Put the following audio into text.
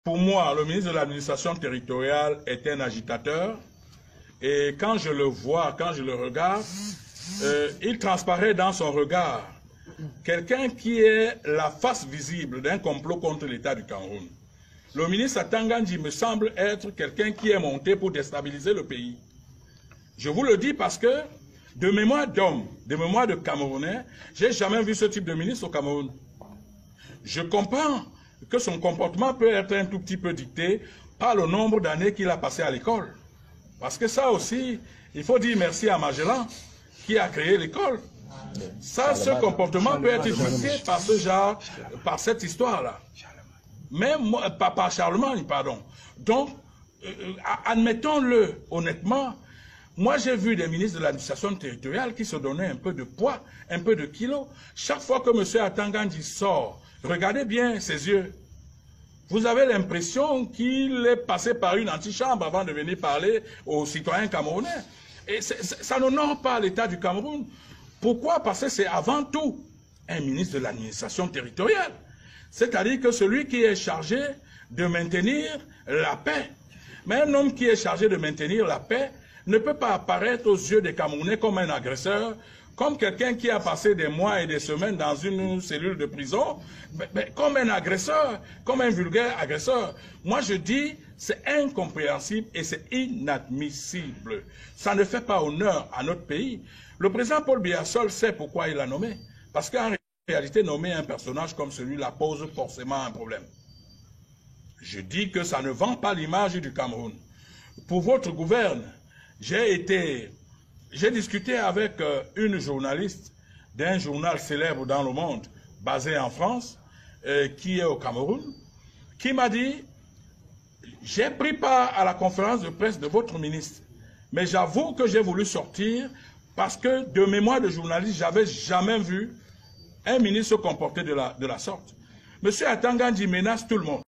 Pour moi, le ministre de l'administration territoriale est un agitateur. Et quand je le vois, quand je le regarde, il transparaît dans son regard quelqu'un qui est la face visible d'un complot contre l'État du Cameroun. Le ministre Atangandji me semble être quelqu'un qui est monté pour déstabiliser le pays. Je vous le dis parce que, de mémoire d'homme, de mémoire de Camerounais, j'ai jamais vu ce type de ministre au Cameroun. Je comprends que son comportement peut être un tout petit peu dicté par le nombre d'années qu'il a passé à l'école. Parce que ça aussi, il faut dire merci à Magellan qui a créé l'école. Ça, ce comportement peut être dicté par ce genre, par cette histoire-là. Mais par Charlemagne, pardon. Donc, admettons-le honnêtement, moi j'ai vu des ministres de l'administration territoriale qui se donnaient un peu de poids, un peu de kilos. Chaque fois que M. Atangandji sort, regardez bien ses yeux. Vous avez l'impression qu'il est passé par une antichambre avant de venir parler aux citoyens camerounais. Et ça n'honore pas l'État du Cameroun. Pourquoi? Parce que c'est avant tout un ministre de l'administration territoriale. C'est-à-dire que celui qui est chargé de maintenir la paix. Mais un homme qui est chargé de maintenir la paix ne peut pas apparaître aux yeux des Camerounais comme un agresseur, comme quelqu'un qui a passé des mois et des semaines dans une cellule de prison, mais comme un agresseur, comme un vulgaire agresseur. Moi je dis, c'est incompréhensible et c'est inadmissible. Ça ne fait pas honneur à notre pays. Le président Paul Biya seul sait pourquoi il l'a nommé. Parce qu'en réalité, nommer un personnage comme celui-là pose forcément un problème. Je dis que ça ne vend pas l'image du Cameroun. Pour votre gouverne, j'ai discuté avec une journaliste d'un journal célèbre dans le monde, basé en France, qui est au Cameroun, qui m'a dit, j'ai pris part à la conférence de presse de votre ministre, mais j'avoue que j'ai voulu sortir parce que de mémoire de journaliste, j'avais jamais vu un ministre se comporter de la sorte. Monsieur Atangandji menace tout le monde.